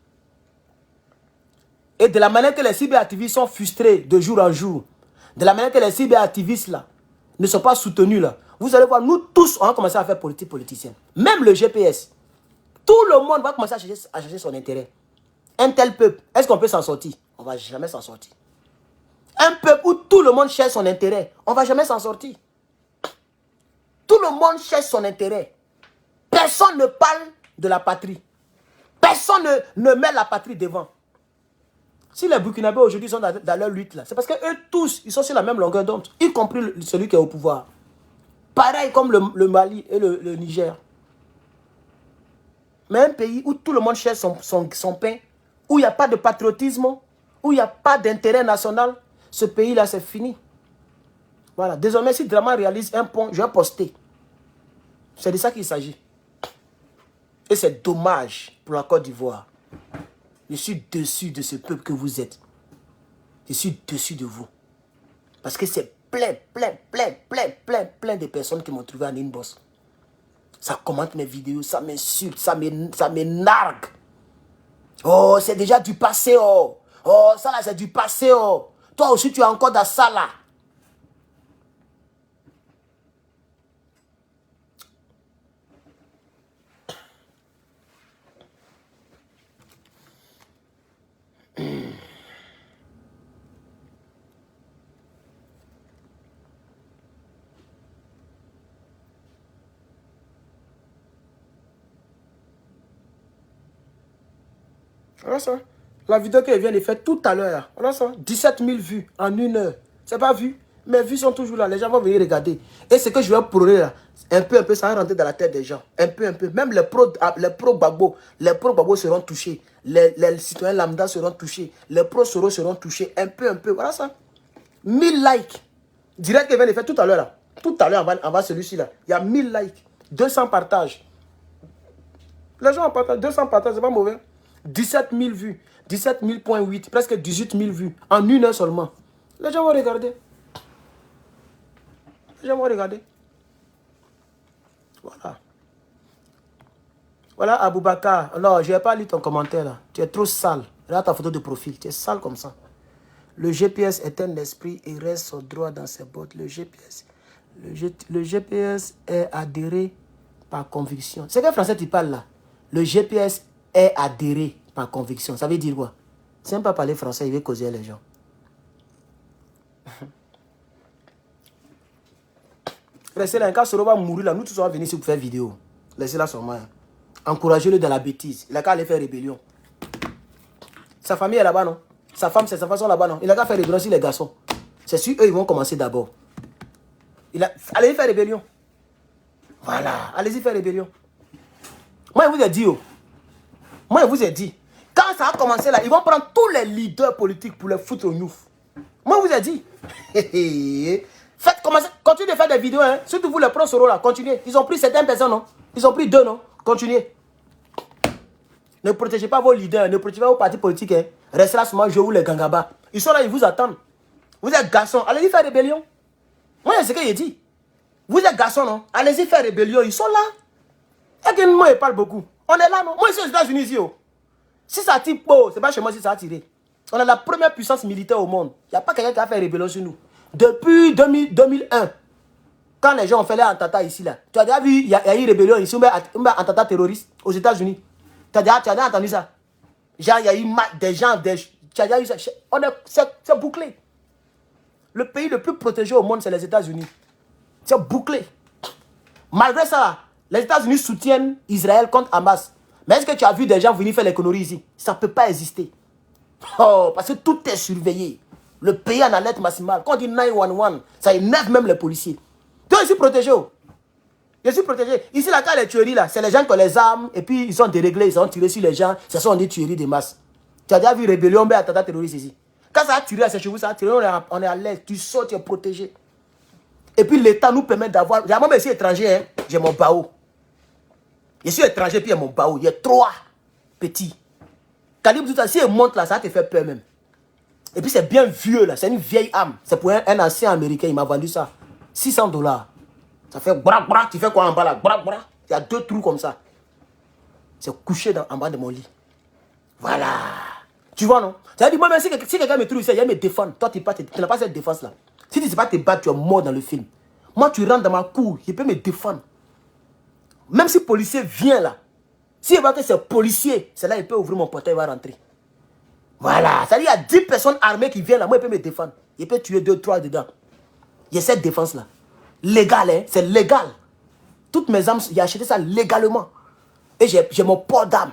Et de la manière que les cyberactivistes sont frustrés de jour en jour, de la manière que les cyberactivistes là ne sont pas soutenus là, vous allez voir, nous tous, on va commencer à faire politique politicienne. Même le GPS. Tout le monde va commencer à chercher son intérêt. Un tel peuple, est-ce qu'on peut s'en sortir? On ne va jamais s'en sortir. Un peuple où tout le monde cherche son intérêt, on ne va jamais s'en sortir. Tout le monde cherche son intérêt. Personne ne parle de la patrie. Personne ne met la patrie devant. Si les Burkinabés aujourd'hui sont dans leur lutte là, c'est parce qu'eux tous, ils sont sur la même longueur d'onde, y compris celui qui est au pouvoir. Pareil comme le Mali et le Niger. Mais un pays où tout le monde cherche son pain, où il n'y a pas de patriotisme, où il n'y a pas d'intérêt national, ce pays-là, c'est fini. Voilà. Désormais, si Dramane réalise un pont, je vais poster. C'est de ça qu'il s'agit. Et c'est dommage pour la Côte d'Ivoire. Je suis dessus de ce peuple que vous êtes. Je suis dessus de vous. Parce que c'est plein de personnes qui m'ont trouvé en inbox. Ça commente mes vidéos, ça m'insulte, ça m'énargue. Oh, c'est déjà du passé, oh. Oh, ça là, c'est du passé, oh. Toi aussi, tu es encore dans ça là. Voilà ça. La vidéo qu'elle vient de faire tout à l'heure. Voilà ça. 17 000 vues en 1 heure. C'est pas vu. Mes vues sont toujours là. Les gens vont venir regarder. Et ce que je vais prôner là, un peu, ça va rentrer dans la tête des gens. Un peu. Même les pro-Gbagbo seront touchés. Les citoyens lambda seront touchés. Les pro-Soro seront touchés. Un peu. Voilà ça. 1000 likes. Direct qu'elle vient de faire tout à l'heure là. Tout à l'heure, avant celui-ci là. Il y a 1000 likes. 200 partages. Les gens partagent. 200 partages, c'est pas mauvais. 17 000 vues, 17 000.8, presque 18 000 vues, en 1 heure seulement. Les gens vont regarder. Les gens vont regarder. Voilà. Voilà, Aboubakar. Non, je n'ai pas lu ton commentaire là. Tu es trop sale. Regarde ta photo de profil. Tu es sale comme ça. Le GPS est un esprit et reste droit dans ses bottes. Le GPS est adhéré par conviction. C'est quel français tu parles là? Le GPS est adhéré par conviction. Ça veut dire quoi? C'est même pas parler français, il veut causer les gens. Restez là, quand Soro va mourir là, nous tous on va venir ici pour faire vidéo. Laissez-la sur moi. Encouragez-le dans la bêtise. Il a qu'à aller faire rébellion. Sa famille est là-bas, non? Sa femme, ses enfants sont là-bas, non? Il a qu'à faire rébellion sur les garçons. C'est sûr, eux, ils vont commencer d'abord. Allez-y faire rébellion. Voilà, allez-y faire rébellion. Moi, je vous ai dit, oh. Moi, je vous ai dit, quand ça a commencé là, ils vont prendre tous les leaders politiques pour les foutre au nouf. Moi, je vous ai dit. Continuez de faire des vidéos, hein. Surtout vous, les pro-Soro là, continuez. Ils ont pris certaines personnes, non? Ils ont pris 2, non? Continuez. Ne protégez pas vos leaders, ne protégez pas vos partis politiques, hein. Restez là seulement, je vous les gangabas. Ils sont là, ils vous attendent. Vous êtes garçons, allez-y faire rébellion. Moi, c'est ce que j'ai dit. Vous êtes garçons, non? Allez-y faire rébellion, ils sont là. Et que moi, ils parlent beaucoup. On est là, non? Moi, ici aux États-Unis, ici, oh. Si ça tire, oh, c'est pas chez moi si ça a tiré. On est la première puissance militaire au monde. Il n'y a pas quelqu'un qui a fait rébellion sur nous. Depuis 2001. quand les gens ont fait les attentats ici, là, tu as déjà vu, il y a eu une rébellion ici, un attentat terroriste aux États-Unis. Tu as déjà entendu ça? Genre, il y a eu des gens, tu as déjà eu ça. C'est bouclé. Le pays le plus protégé au monde, c'est les États-Unis. C'est bouclé. Malgré ça, les États-Unis soutiennent Israël contre Hamas. Mais est-ce que tu as vu des gens venir faire les conneries ici? Ça ne peut pas exister. Oh, parce que tout est surveillé. Le pays en alerte maximale. Quand on dit 911, ça énerve même les policiers. Toi, je suis protégé. Je suis protégé. Ici, là, quand les tueries, là, c'est les gens qui ont les armes et puis ils sont déréglés, ils ont tiré sur les gens. Ce sont des tueries de masse. Tu as déjà vu rébellion, mais attentat terroriste ici. Quand ça a tiré à ces chevaux, ça a tiré, on est à l'aise. Tu sors, tu es protégé. Et puis l'État nous permet d'avoir... Moi, je suis étranger, hein, j'ai mon bao. Je suis étranger, puis il y a mon bao. Il y a 3 petits. Calibre tout ça, si il monte là, ça te fait peur même. Et puis c'est bien vieux là, c'est une vieille âme. C'est pour un ancien américain, il m'a vendu ça. $600. Ça fait brak brak, tu fais quoi en bas là? Brak brak. Il y a 2 trous comme ça. C'est couché en bas de mon lit. Voilà. Tu vois non? Ça veut dire, moi même si quelqu'un me trouve ici, il va me défendre. Toi, tu n'as pas cette défense là. Si tu ne sais pas te battre, tu es mort dans le film. Moi, tu rentres dans ma cour, il peut me défendre. Même si le policier vient là, s'il voit que c'est policier, c'est là il peut ouvrir mon portail, il va rentrer. Voilà. Ça veut dire, il y a 10 personnes armées qui viennent là, moi, il peut me défendre. Il peut tuer 2, 3 dedans. Il y a cette défense là. Légal, hein? C'est légal. Toutes mes armes, j'ai acheté ça légalement. Et j'ai mon port d'armes.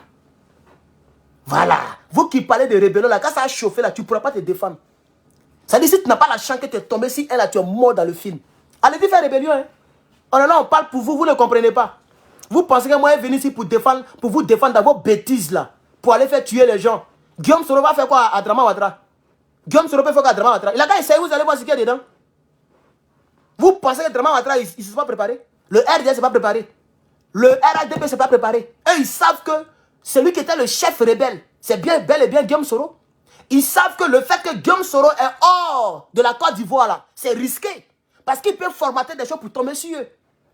Voilà. Vous qui parlez de rébellion là, quand ça a chauffé là, tu ne pourras pas te défendre. Ça veut dire, si tu n'as pas la chance que tu es tombé, si elle là, tu es mort dans le film. Allez-y faire rébellion, hein? On est là, on parle pour vous, vous ne comprenez pas. Vous pensez que moi, je suis venu ici pour vous défendre dans vos bêtises là, pour aller faire tuer les gens. Guillaume Soro va faire quoi à Drama Ouattara? Guillaume Soro peut faire quoi à Drama Ouattara? Il a qu'à essayer, vous allez voir ce qu'il y a dedans. Vous pensez que Drama Ouattara, ils ne se sont pas préparés? Le RDS ne s'est pas préparé. Le RADP ne s'est pas préparé. Eux, ils savent que celui qui était le chef rebelle, c'est bien, bel et bien Guillaume Soro. Ils savent que le fait que Guillaume Soro est hors de la Côte d'Ivoire là, c'est risqué. Parce qu'ils peuvent formater des choses pour tomber sur eux.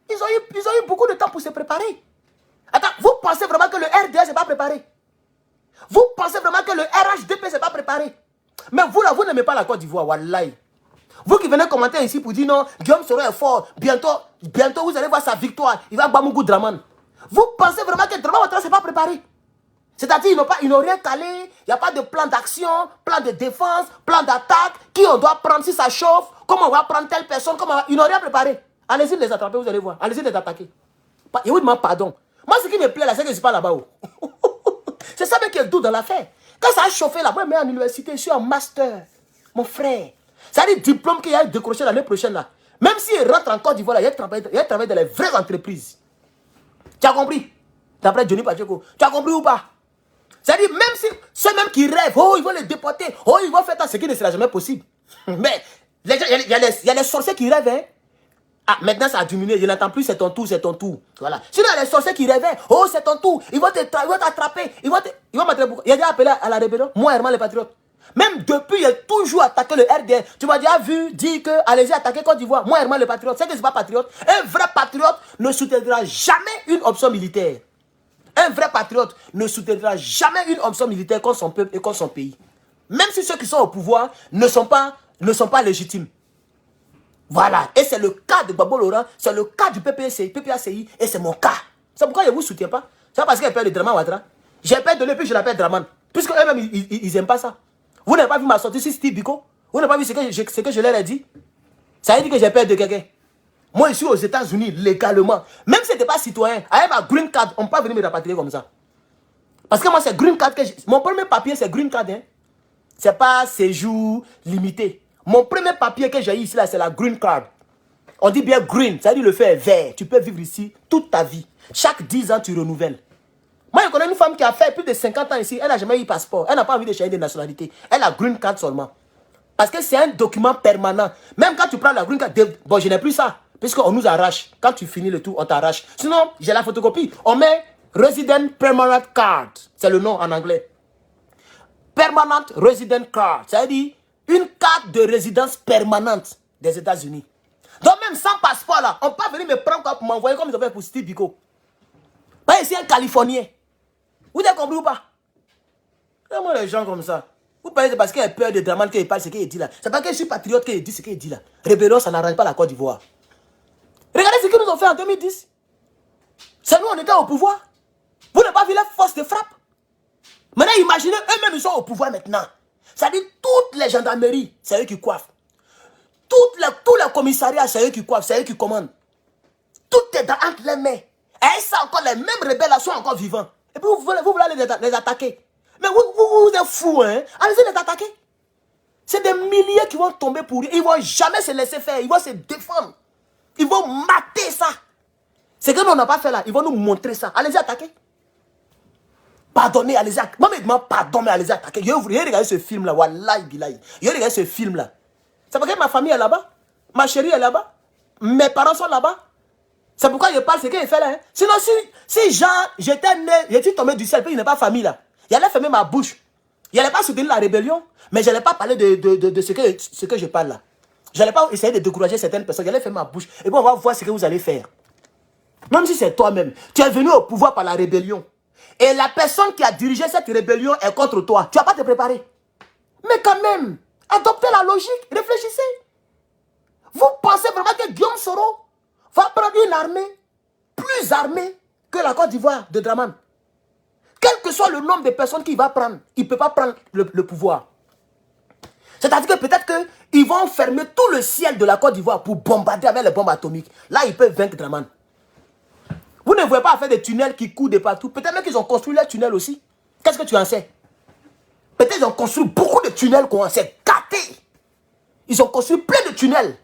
Ils ont eu beaucoup de temps pour se préparer. Attends, vous pensez vraiment que le RDS n'est pas préparé? Vous pensez vraiment que le RHDP ne s'est pas préparé? Mais vous là, vous n'aimez pas la Côte d'Ivoire, wallahi. Vous qui venez commenter ici pour dire non, Guillaume Soro est fort, bientôt vous allez voir sa victoire, il va Bamungou Draman. Vous pensez vraiment que Draman Ouattara ne s'est pas préparé? C'est-à-dire ils n'ont rien calé, il n'y a pas de plan d'action, plan de défense, plan d'attaque, qui on doit prendre si ça chauffe, comment on va prendre telle personne, ils n'ont rien préparé. Allez-y les attraper, vous allez voir, allez-y les attaquer. Et oui, pardon. Moi, ce qui me plaît là, c'est que je ne suis pas là-bas. C'est ça qui est doux dans l'affaire. Quand ça a chauffé là, moi, je suis en université, je suis en master, mon frère. C'est-à-dire diplôme qu'il y a décroché l'année prochaine là. Même s'il rentre en Côte d'Ivoire, il travaille dans les vraies entreprises. Tu as compris? D'après Johnny Pacheco. Tu as compris ou pas? C'est-à-dire, même si ceux-mêmes qui rêvent, oh, ils vont les déporter, oh, ils vont faire ça, ce qui ne sera jamais possible. Mais il y a les sorciers qui rêvent, hein. Ah, maintenant ça a diminué, je n'entends plus c'est ton tour, c'est ton tour. Voilà. Sinon, il y a les sorciers qui rêvaient, oh, c'est ton tour, ils vont t'attraper, ils vont m'attraper. Il y a déjà appelé à la rébellion, moi, Herman les Patriotes. Même depuis, il a toujours attaqué le RDN. Tu m'as déjà vu dire que allez-y attaquer Côte d'Ivoire. Moi, Herman le Patriote, c'est que c'est pas patriote. Un vrai patriote ne soutiendra jamais une option militaire. Un vrai patriote ne soutiendra jamais une option militaire contre son peuple et contre son pays. Même si ceux qui sont au pouvoir ne sont pas légitimes. Voilà. Et c'est le cas de Gbagbo Laurent, c'est le cas du PPACI et c'est mon cas. C'est pourquoi je ne vous soutiens pas. C'est pas parce qu'il y a peur de Draman Ouattara. J'ai peur de lui, puis je l'appelle Draman. Puisque eux-mêmes, ils n'aiment pas ça. Vous n'avez pas vu ma sortie sur Steve Biko? Vous n'avez pas vu ce que je leur ai dit? Ça veut dire que j'ai peur de quelqu'un. Moi, je suis aux États-Unis légalement. Même si je n'étais pas citoyen, avec ma green card, on ne peut pas venir me rapatrier comme ça. Parce que moi, c'est green card que j'ai. Mon premier papier, c'est green card. Hein? Ce n'est pas séjour limité. Mon premier papier que j'ai ici, c'est la green card. On dit bien green, ça veut dire le fait est vert. Tu peux vivre ici toute ta vie. Chaque 10 ans, tu renouvelles. Moi, je connais une femme qui a fait plus de 50 ans ici. Elle n'a jamais eu passeport. Elle n'a pas envie de changer de nationalité. Elle a green card seulement. Parce que c'est un document permanent. Même quand tu prends la green card, bon, je n'ai plus ça. Puisqu'on nous arrache. Quand tu finis le tout, on t'arrache. Sinon, j'ai la photocopie. On met Resident Permanent Card. C'est le nom en anglais. Permanent Resident Card. Ça veut dire une carte de résidence permanente des États-Unis. Donc même sans passeport là, on peut venir me prendre pour m'envoyer comme ils ont fait pour Steve Biko. Pas ici un Californien. Vous avez compris ou pas? Comment les gens comme ça? Vous parlez parce qu'il y a peur de Draman qu'il parle ce qu'il dit là. C'est pas que je suis patriote qu'il dit ce qu'il dit là. Rébellion, ça n'arrange pas la Côte d'Ivoire. Regardez ce qu'ils nous ont fait en 2010. C'est nous, on était au pouvoir. Vous n'avez pas vu la force de frappe. Maintenant, imaginez, eux-mêmes, ils sont au pouvoir maintenant. C'est-à-dire, toutes les gendarmeries, c'est eux qui coiffent. Tous les commissariats, c'est eux qui coiffent, c'est eux qui commandent. Tout est entre les mains. Et ça, encore, les mêmes rebelles là sont encore vivants. Et puis, vous voulez les attaquer. Mais vous êtes fous, hein? Allez-y les attaquer. C'est des milliers qui vont tomber pour eux. Ils ne vont jamais se laisser faire. Ils vont se défendre. Ils vont mater ça. C'est que nous, on n'a pas fait là. Ils vont nous montrer ça. Allez-y attaquer. Pardonnez, allez-y attaquer. Moi, je me demande pardon, mais allez-y attaquer. Je vais regarder ce film là. Wallahi, billahi. Je vais regarder ce film là. C'est parce que ma famille est là-bas. Ma chérie est là-bas. Mes parents sont là-bas. C'est pourquoi je parle ce qu'il fait là. Hein. Sinon, si Jean, j'étais né, j'étais tombé du ciel, puis il n'est pas famille là. Il allait fermer ma bouche. Il n'allait pas soutenir la rébellion, mais je n'allais pas parler de ce que je parle là. Je n'allais pas essayer de décourager certaines personnes. J'allais fermer ma bouche. Et puis on va voir ce que vous allez faire. Même si c'est toi-même. Tu es venu au pouvoir par la rébellion. Et la personne qui a dirigé cette rébellion est contre toi. Tu ne vas pas te préparer. Mais quand même, adoptez la logique. Réfléchissez. Vous pensez vraiment que Guillaume Soro va prendre une armée plus armée que la Côte d'Ivoire de Dramane? Quel que soit le nombre de personnes qu'il va prendre, il ne peut pas prendre le pouvoir. C'est-à-dire que peut-être qu'ils vont fermer tout le ciel de la Côte d'Ivoire pour bombarder avec les bombes atomiques. Là, ils peuvent vaincre Dramane. Vous ne voyez pas faire des tunnels qui courent de partout. Peut-être même qu'ils ont construit les tunnels aussi. Qu'est-ce que tu en sais? Peut-être qu'ils ont construit beaucoup de tunnels qu'on s'est gâtés. Ils ont construit plein de tunnels.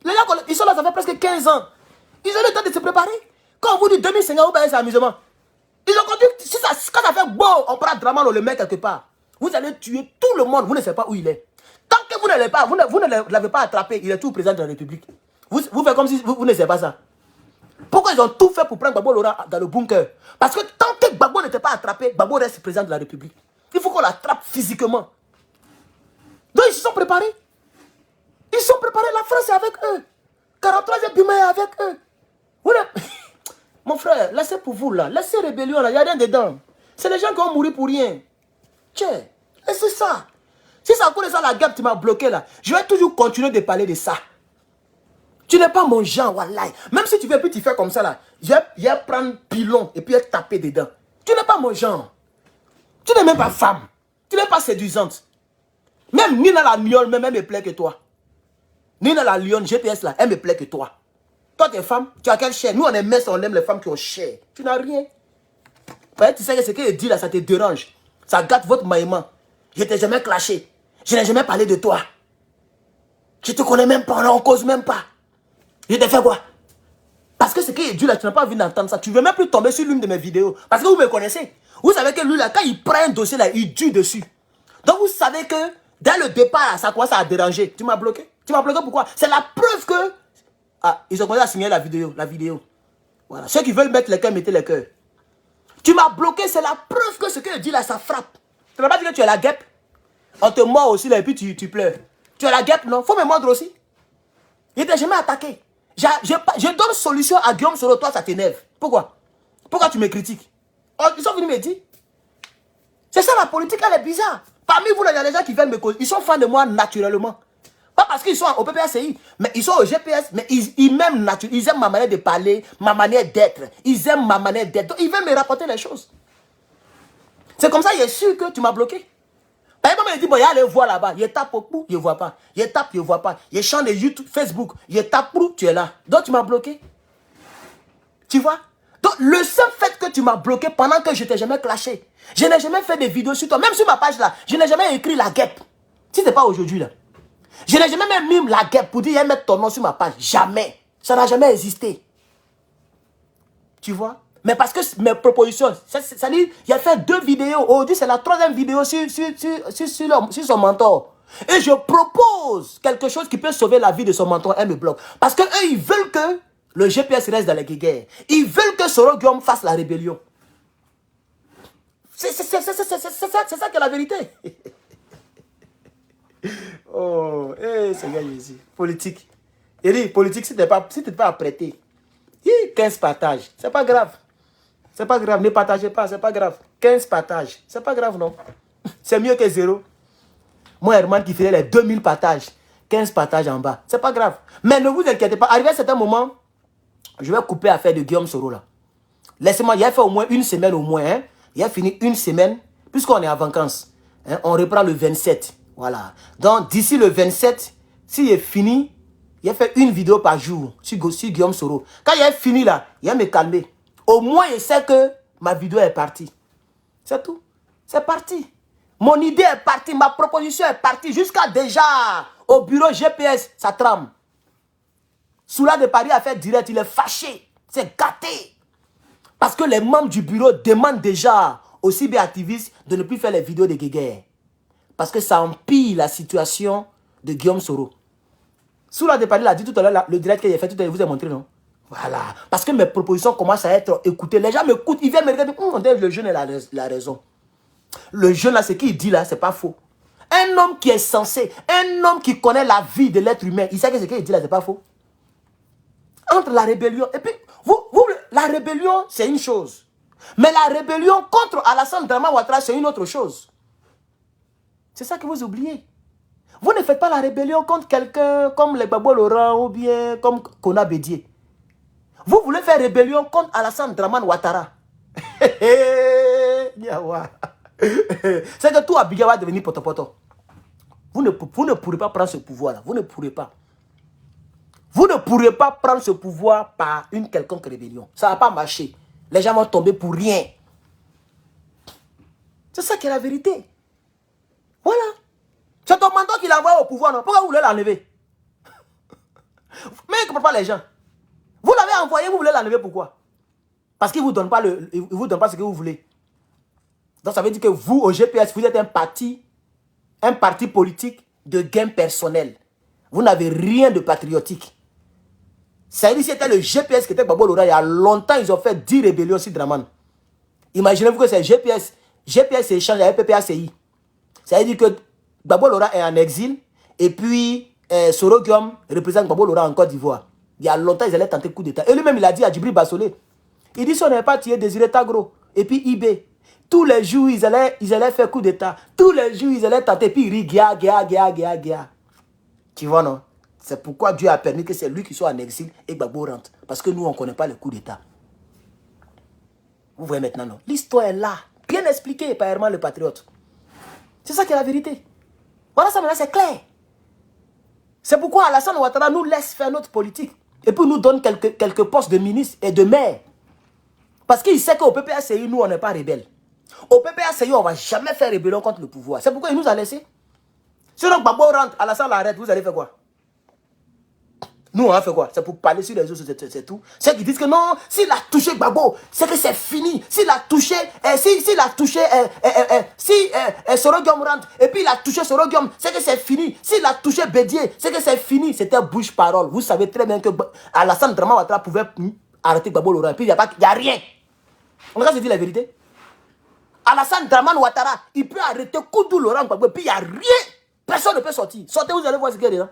Les gens, ils sont là, ça fait presque 15 ans. Ils ont le temps de se préparer. Quand on vous dit 2500 €, c'est amusement. Ils ont construit, quand ça fait beau, on prend Dramane, on le met quelque part. Vous allez tuer tout le monde, vous ne savez pas où il est. Tant que vous ne l'avez pas attrapé, il est tout président de la République. Vous faites comme si vous ne savez pas ça. Pourquoi ils ont tout fait pour prendre Gbagbo Laurent dans le bunker? Parce que tant que Gbagbo n'était pas attrapé, Gbagbo reste président de la République. Il faut qu'on l'attrape physiquement. Donc ils se sont préparés. Ils sont préparés, la France est avec eux. 43e Bima est avec eux. Mon frère, laissez pour vous là. Laissez rébellion là, il n'y a rien dedans. C'est les gens qui vont mourir pour rien. Tiens, laissez ça. Si ça connaît ça la guerre, tu m'as bloqué là. Je vais toujours continuer de parler de ça. Tu n'es pas mon genre, wallahi. Même si tu veux, puis tu fais comme ça là. Je vais prendre pilon et puis taper dedans. Tu n'es pas mon genre. Tu n'es même pas femme. Tu n'es pas séduisante. Même Nina la lionne, même elle me plaît que toi. Nina la lionne, GPS là, elle me plaît que toi. Toi, tu es femme, tu as quelle chair? Nous, on est messes, on aime les femmes qui ont chair. Tu n'as rien. Ouais, tu sais que ce qu'elle dit là, ça te dérange. Ça gâte votre maïman. Je ne t'ai jamais clashé. Je n'ai jamais parlé de toi. Je ne te connais même pas, on ne cause même pas. Je t'ai fait quoi? Parce que ce qui est dur là, tu n'as pas envie d'entendre ça. Tu ne veux même plus tomber sur l'une de mes vidéos. Parce que vous me connaissez. Vous savez que lui là, quand il prend un dossier là, il dure dessus. Donc vous savez que dès le départ, ça commence à déranger. Tu m'as bloqué. Tu m'as bloqué pourquoi? C'est la preuve que... Ah, ils ont commencé à signer la vidéo. Voilà. Ceux qui veulent mettre les cœurs, mettez les cœurs. Tu m'as bloqué, c'est la preuve que ce que je dis là, ça frappe. Tu n'as pas dit que tu es la guêpe. On te mord aussi là et puis tu pleures. Tu es la guêpe, non? Faut me mordre aussi. Je ne t'ai jamais attaqué. Je donne solution à Guillaume Soro, toi ça t'énerve. Pourquoi? Pourquoi tu me critiques? Oh, ils sont venus me dire. C'est ça la politique, elle est bizarre. Parmi vous, il y a des gens qui viennent me causer. Ils sont fans de moi naturellement. Pas parce qu'ils sont au PPACI, mais ils sont au GPS, mais ils m'aiment naturellement. Ils aiment ma manière de parler, ma manière d'être. Ils aiment ma manière d'être. Donc ils veulent me rapporter les choses. C'est comme ça, il est sûr que tu m'as bloqué. Par exemple, il dit, bon, il y a les voix là-bas. Il tape au bout, il ne voit pas. Il tape, il ne voit pas. Il chante de YouTube, Facebook. Il tape, tu es là. Donc tu m'as bloqué. Tu vois? Donc le seul fait que tu m'as bloqué pendant que je ne t'ai jamais clashé, je n'ai jamais fait des vidéos sur toi. Même sur ma page là, je n'ai jamais écrit la guêpe. Si ce n'est pas aujourd'hui là. Je n'ai jamais même mis la guêpe pour dire, mettre ton nom sur ma page. Jamais. Ça n'a jamais existé. Tu vois? Mais parce que mes propositions, ça dit, il a fait 2 vidéos. Aujourd'hui, c'est la 3e vidéo sur son mentor. Et je propose quelque chose qui peut sauver la vie de son mentor. Elle me bloque. Parce qu'eux, ils veulent que le GPS reste dans la guerre. Ils veulent que Soro Guillaume fasse la rébellion. C'est ça qui est la vérité. Oh, Seigneur Jésus. Politique. Il dit, politique, si tu n'es pas apprêté. 15 partages. C'est pas grave. C'est pas grave. Ne partagez pas, c'est pas grave. 15 partages. C'est pas grave, non. C'est mieux que 0. Moi, Herman qui faisait les 2000 partages. 15 partages en bas. C'est pas grave. Mais ne vous inquiétez pas. Arrivé à un certain moment, Je vais couper l'affaire de Guillaume Soro là. Laissez-moi, il a fait au moins une semaine au moins. Hein. Il a fini une semaine, puisqu'on est en vacances. Hein, on reprend le 27. Voilà. Donc d'ici le 27, s'il est fini, il a fait une vidéo par jour sur Guillaume Soro. Quand il est fini là, il va me calmer. Au moins, il sait que ma vidéo est partie. C'est tout. C'est parti. Mon idée est partie, ma proposition est partie. Jusqu'à déjà au bureau GPS, ça trame. Soula de Paris a fait direct, il est fâché. C'est gâté. Parce que les membres du bureau demandent déjà aux cyberactivistes de ne plus faire les vidéos de guéguerre. Parce que ça empire la situation de Guillaume Soro. Soula de Paris l'a dit tout à l'heure, le direct qu'il a fait, tout à l'heure, vous ai montré, non? Voilà. Parce que mes propositions commencent à être écoutées. Les gens m'écoutent, ils viennent me regarder. Le jeune a la raison. Le jeune là, ce qu'il dit là, c'est pas faux. Un homme qui est censé, un homme qui connaît la vie de l'être humain, il sait que ce qu'il dit là, c'est pas faux. Entre la rébellion, et puis, la rébellion, c'est une chose. Mais la rébellion contre Alassane Draman Ouattara, c'est une autre chose. C'est ça que vous oubliez. Vous ne faites pas la rébellion contre quelqu'un comme les Gbagbo Laurent ou bien comme Kona Bédié. Vous voulez faire rébellion contre Alassane Draman Ouattara. C'est que tout Abidjan va devenir potopoto. Vous ne pourrez pas prendre ce pouvoir-là. Vous ne pourrez pas. Vous ne pourrez pas prendre ce pouvoir par une quelconque rébellion. Ça ne va pas marcher. Les gens vont tomber pour rien. C'est ça qui est la vérité. Voilà. C'est ton mandat qui l'envoie au pouvoir, non? Pourquoi vous voulez l'enlever? Mais il ne comprend pas les gens. Vous l'avez envoyé, vous voulez l'enlever, pourquoi? Parce qu'il ne vous donne pas ce que vous voulez. Donc ça veut dire que vous, au GPS, vous êtes un parti politique de gain personnel. Vous n'avez rien de patriotique. Ça veut dire que c'était le GPS qui était Gbagbo Laurent. Il y a longtemps, ils ont fait 10 rébellions sur Draman. Imaginez-vous que c'est GPS. GPS échange avec PPACI. Ça veut dire que Gbagbo Laurent est en exil. Et puis, Soro Guillaume représente Gbagbo Laurent en Côte d'Ivoire. Il y a longtemps, ils allaient tenter coup d'État. Et lui-même, il a dit à Djibril Bassolé. Il dit, si on n'avait pas tué Désiré Tagro et puis IB, tous les jours, ils allaient faire coup d'État. Tous les jours, ils allaient tenter. Puis ils rient, guerre. Tu vois, non? C'est pourquoi Dieu a permis que c'est lui qui soit en exil et Gbagbo rentre. Parce que nous, on ne connaît pas le coup d'État. Vous voyez maintenant, non? L'histoire est là. Bien expliquée par Herman le Patriote. C'est ça qui est la vérité. Voilà, ça maintenant, c'est clair. C'est pourquoi Alassane Ouattara nous laisse faire notre politique. Et puis nous donne quelques postes de ministre et de maire. Parce qu'il sait qu'au PPACI, nous, on n'est pas rebelles. Au PPACI, on ne va jamais faire rébellion contre le pouvoir. C'est pourquoi il nous a laissé. Sinon, Gbagbo rentre, Alassane l'arrête, vous allez faire quoi? Nous, on a fait quoi? C'est pour parler sur les réseaux, c'est tout. Ceux qui disent que non, s'il a touché Gbagbo, c'est que c'est fini. S'il a touché, Soro Guillaume rentre, et puis il a touché Soro Guillaume, c'est que c'est fini. S'il a touché Bédié, c'est que c'est fini. C'était bouche-parole. Vous savez très bien que Alassane Draman Ouattara pouvait arrêter Gbagbo Laurent, et puis il n'y a rien. On va se dire la vérité. Alassane Draman Ouattara, il peut arrêter Koudou Laurent Gbagbo, et puis il n'y a rien. Personne ne peut sortir. Sortez, vous allez voir ce qu'il y a dedans.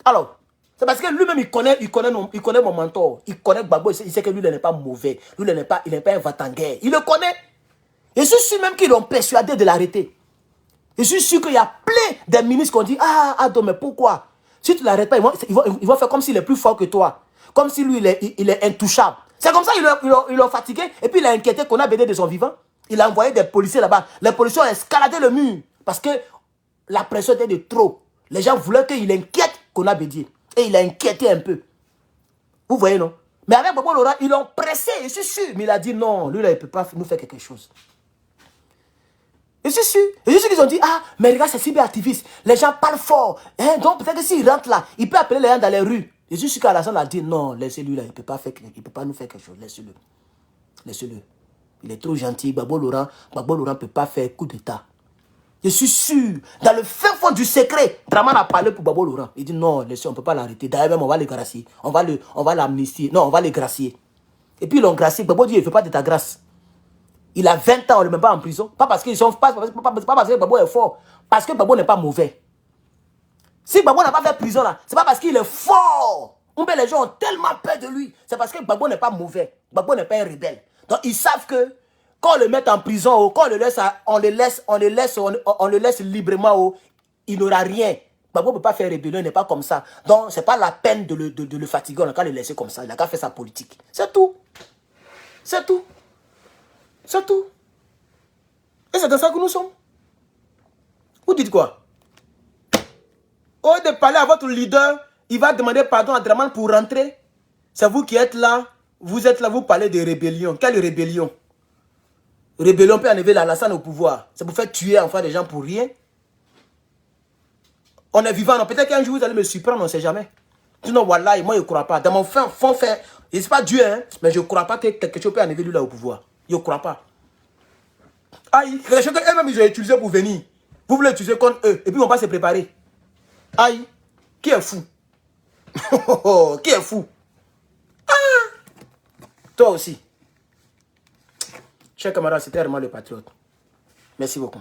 Alors, c'est parce que lui-même, il connaît mon mentor. Il connaît Gbagbo, il sait que lui, il n'est pas mauvais. Lui, il n'est pas un va-t-en-guerre. Il le connaît. Je suis sûr même qu'ils l'ont persuadé de l'arrêter. Je suis sûr qu'il y a plein de ministres qui ont dit, ah, Ado, mais pourquoi? Si tu ne l'arrêtes pas, ils vont faire comme s'il est plus fort que toi. Comme si lui, il est intouchable. C'est comme ça qu'ils l'ont fatigué. Et puis, il a inquiété qu'on a BD de son vivant. Il a envoyé des policiers là-bas. Les policiers ont escaladé le mur. Parce que la pression était de trop. Les gens voulaient qu'il inquiète qu'on a bédié. Et il a inquiété un peu. Vous voyez, non? Mais avec Gbagbo Laurent, ils l'ont pressé, je suis sûr. Mais il a dit non, lui là, il ne peut pas nous faire quelque chose. Je suis sûr. Et je suis sûr qu'ils ont dit, ah, mais regarde, c'est cyberactiviste. Les gens parlent fort. Hein? Donc peut-être que s'il rentre là, il peut appeler les gens dans les rues. Je suis sûr qu'Alassane a dit non, laissez-lui là, il ne peut pas nous faire quelque chose. Laissez-le. Laissez-le. Il est trop gentil. Gbagbo Laurent ne peut pas faire coup d'État. Je suis sûr, dans le fin fond du secret, Draman a parlé pour Gbagbo Laurent. Il dit non, laissez, on ne peut pas l'arrêter. D'ailleurs, même on va le gracier. On va l'amnistier. Non, on va le gracier. Et puis ils l'ont gracié. Gbagbo dit, il ne fait pas de ta grâce. Il a 20 ans, on ne le met pas en prison. Pas parce qu'ils sont pas parce que Gbagbo est fort. Parce que Gbagbo n'est pas mauvais. Si Gbagbo n'a pas fait prison là, c'est pas parce qu'il est fort. Les gens ont tellement peur de lui. C'est parce que Gbagbo n'est pas mauvais. Gbagbo n'est pas un rebelle. Donc ils savent que quand on le met en prison, quand on le laisse librement, il n'aura rien. Gbagbo ne peut pas faire rébellion, il n'est pas comme ça. Donc, ce n'est pas la peine de le fatiguer, on n'a qu'à le laisser comme ça. Il n'a qu'à faire sa politique. C'est tout. C'est tout. C'est tout. Et c'est dans ça que nous sommes. Vous dites quoi? Au lieu de parler à votre leader, il va demander pardon à Draman pour rentrer. C'est vous qui êtes là. Vous êtes là, vous parlez de rébellion. Quelle rébellion? Rébellion peut enlever l'Alassane au pouvoir. C'est pour faire tuer enfin des gens pour rien. On est vivant. Peut-être qu'un jour vous allez me surprendre, on ne sait jamais. Sinon, voilà, moi je ne crois pas. Dans mon fond fait, je ne sais pas Dieu, hein, mais je ne crois pas que quelque chose peut enlever lui là au pouvoir. Je ne crois pas. Aïe, quelque chose qu'eux-mêmes ils ont utilisé pour venir. Vous voulez utiliser contre eux, et puis on va se préparer. Aïe, qui est fou? Qui est fou? Ah! Toi aussi. Cher camarade, c'était vraiment le patriote. Merci beaucoup.